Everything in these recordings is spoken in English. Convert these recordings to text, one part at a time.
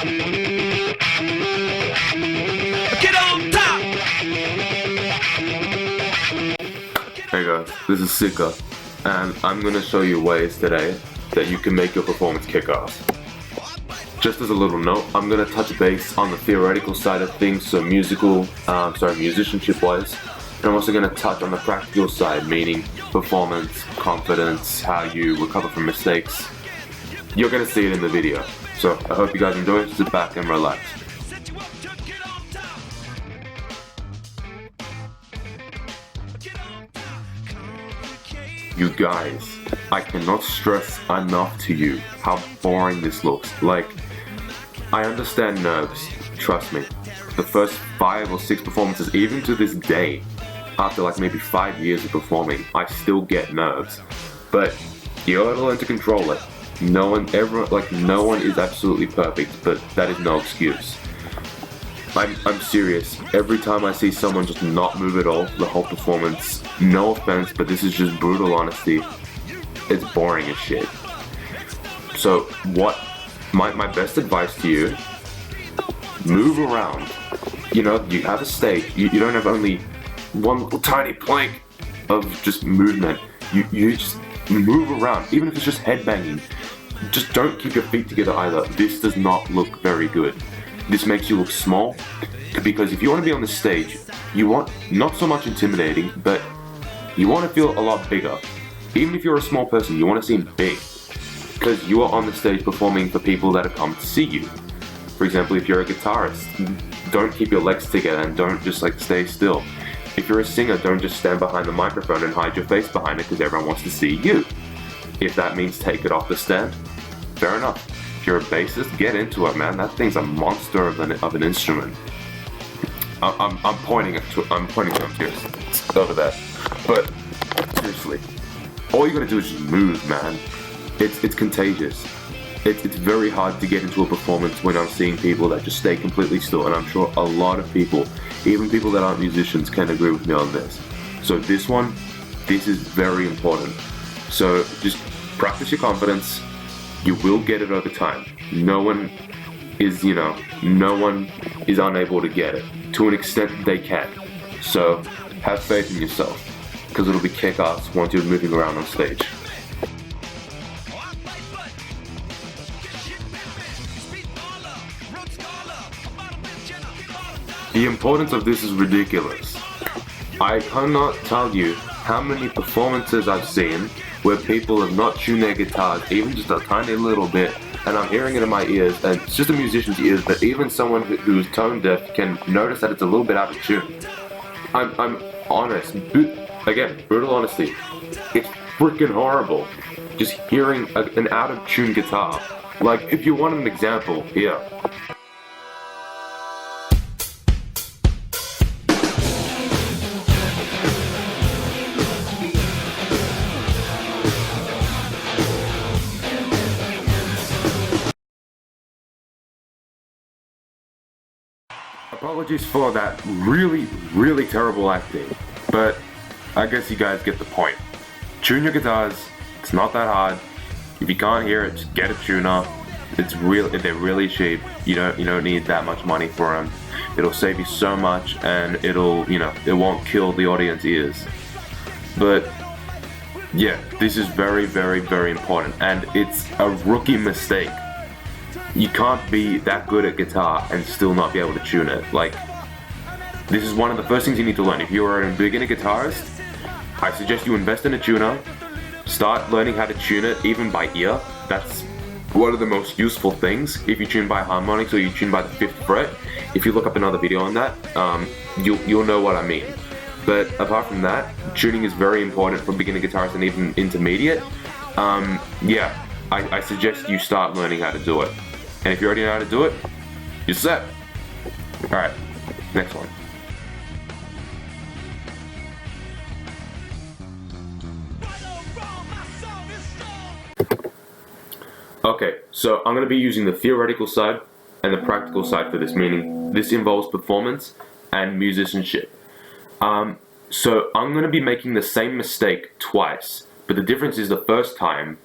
Get on top! Hey guys, this is Sika, and I'm gonna show you ways today that you can make your performance kick ass. Just as a little note, I'm gonna touch base on the theoretical side of things, so musicianship wise, and I'm also gonna touch on the practical side, meaning performance, confidence, how you recover from mistakes. You're gonna see it in the video, so I hope you guys enjoy. Sit back and relax. Set you up to get on top. Get on top. Complicate. You guys, I cannot stress enough to you how boring this looks. Like, I understand nerves, trust me. The first 5 or 6 performances, even to this day, after like maybe 5 years of performing, I still get nerves. But you gotta learn to control it. No one is absolutely perfect, but that is no excuse. I'm serious. Every time I see someone just not move at all, the whole performance, no offense, but this is just brutal honesty, it's boring as shit. So what, my best advice to you, move around. You know, you have a stage, you don't have only one little tiny plank of just movement. You just move around, even if it's just headbanging. Just don't keep your feet together either. This does not look very good. This makes you look small, because if you want to be on the stage, you want not so much intimidating, but you want to feel a lot bigger. Even if you're a small person, you want to seem big, because you are on the stage performing for people that have come to see you. For example, if you're a guitarist, don't keep your legs together and don't just like stay still. If you're a singer, don't just stand behind the microphone and hide your face behind it because everyone wants to see you. If that means take it off the stand, fair enough. If you're a bassist, get into it, man. That thing's a monster of an instrument. I'm pointing to him here, over there. But seriously, all you gotta do is just move, man. It's contagious. It's very hard to get into a performance when I'm seeing people that just stay completely still, and I'm sure a lot of people, even people that aren't musicians, can agree with me on this. So this is very important. So just practice your confidence. You will get it over time. No one is unable to get it. To an extent, they can. So have faith in yourself, because it'll be kick-ass once you're moving around on stage. The importance of this is ridiculous. I cannot tell you how many performances I've seen where people have not tuned their guitars even just a tiny little bit, and I'm hearing it in my ears, and it's just a musician's ears, but even someone who's tone deaf can notice that it's a little bit out of tune. I'm honest. Again, brutal honesty. It's freaking horrible just hearing an out of tune guitar. Like, if you want an example, here. Apologies for that really terrible acting, but I guess you guys get the point. Tune your guitars, it's not that hard. If you can't hear it, just get a tuner. They're really cheap. You don't need that much money for them. It'll save you so much, and it won't kill the audience ears. But yeah, this is very important, and it's a rookie mistake. You can't be that good at guitar and still not be able to tune it. Like, this is one of the first things you need to learn. If you are a beginner guitarist, I suggest you invest in a tuner. Start learning how to tune it, even by ear. That's one of the most useful things. If you tune by harmonics or you tune by the 5th fret, if you look up another video on that, you'll know what I mean. But apart from that, tuning is very important for beginner guitarists and even intermediate. I suggest you start learning how to do it. And if you already know how to do it, you're set. Alright, next one. Okay, so I'm going to be using the theoretical side and the practical side for this, meaning this involves performance and musicianship. So I'm going to be making the same mistake twice, but the difference is the first time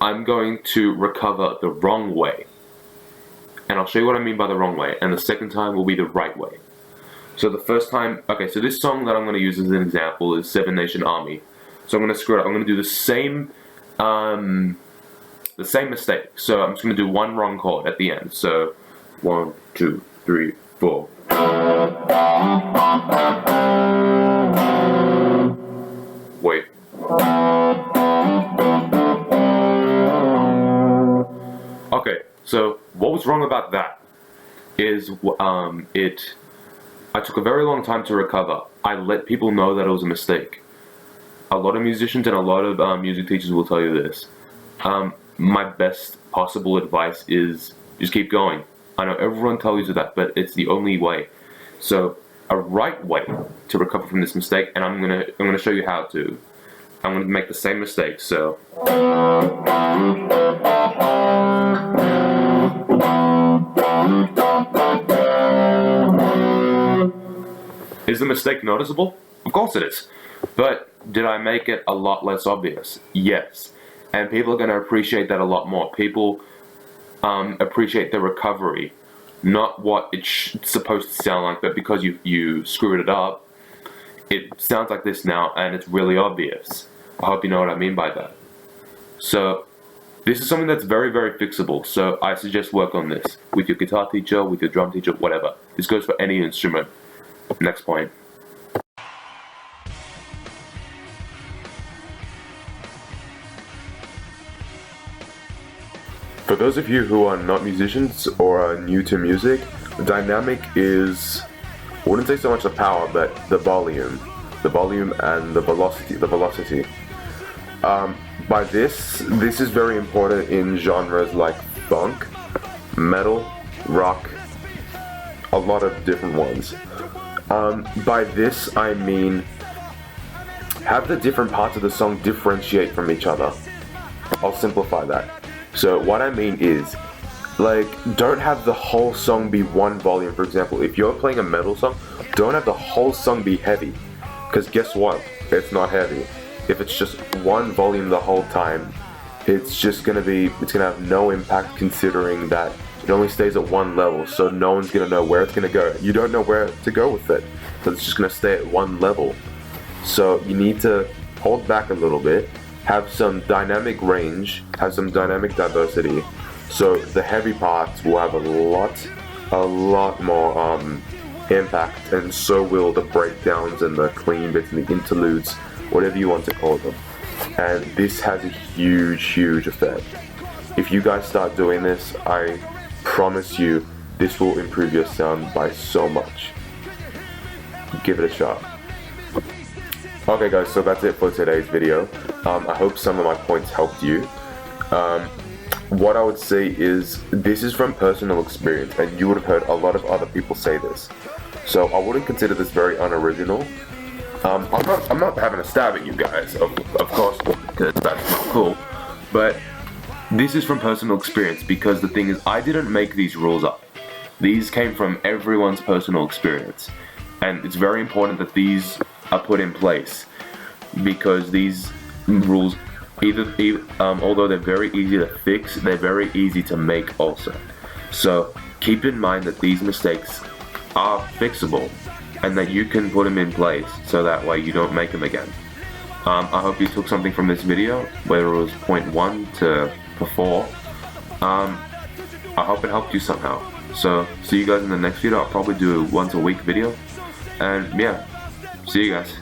I'm going to recover the wrong way. And and I'll show you what I mean by the wrong way, and the second time will be the right way. So the first time, okay, so this song that I'm going to use as an example is Seven Nation Army. So I'm going to screw it up. I'm going to do the same mistake. So I'm just going to do one wrong chord at the end. So 1, 2, 3, 4. Wait. Okay, so what was wrong about that is I took a very long time to recover. I let people know that it was a mistake. A lot of musicians and a lot of music teachers will tell you this. My best possible advice is just keep going. I know everyone tells you that, but it's the only way. So a right way to recover from this mistake, and I'm gonna show you how to. I'm gonna make the same mistake. So. Is the mistake noticeable? Of course it is. But did I make it a lot less obvious? Yes. And people are going to appreciate that a lot more. People appreciate the recovery, not what it's supposed to sound like, but because you screwed it up, it sounds like this now, and it's really obvious. I hope you know what I mean by that. So this is something that's very, very fixable. So I suggest work on this with your guitar teacher, with your drum teacher, whatever. This goes for any instrument. Next point. For those of you who are not musicians or are new to music, the dynamic is, I wouldn't say so much the power, but the volume and the velocity. By this is very important in genres like funk, metal, rock, a lot of different ones. By this I mean have the different parts of the song differentiate from each other. I'll simplify that. So what I mean is, like, don't have the whole song be one volume. For example, if you're playing a metal song, don't have the whole song be heavy, because guess what? It's not heavy. If it's just one volume the whole time, it's gonna have no impact, considering that it only stays at one level, so no one's gonna know where it's gonna go. You don't know where to go with it, so it's just gonna stay at one level. So you need to hold back a little bit, have some dynamic range, have some dynamic diversity, so the heavy parts will have a lot more impact, and so will the breakdowns and the clean bits and the interludes, whatever you want to call them. And this has a huge effect. If you guys start doing this, I promise you this will improve your sound by so much. Give it a shot. Okay guys, so that's it for today's video. I hope some of my points helped you. What I would say is, this is from personal experience, and you would have heard a lot of other people say this. So I wouldn't consider this very unoriginal. I'm not having a stab at you guys, of course, because that's not cool. But this is from personal experience, because the thing is, I didn't make these rules up. These came from everyone's personal experience. And it's very important that these are put in place, because these rules, although they're very easy to fix, they're very easy to make also. So keep in mind that these mistakes are fixable, and that you can put them in place, so that way you don't make them again. I hope you took something from this video, whether it was point 1 to 4. I hope it helped you somehow. So see you guys in the next video. I'll probably do a once a week video, and yeah, see you guys.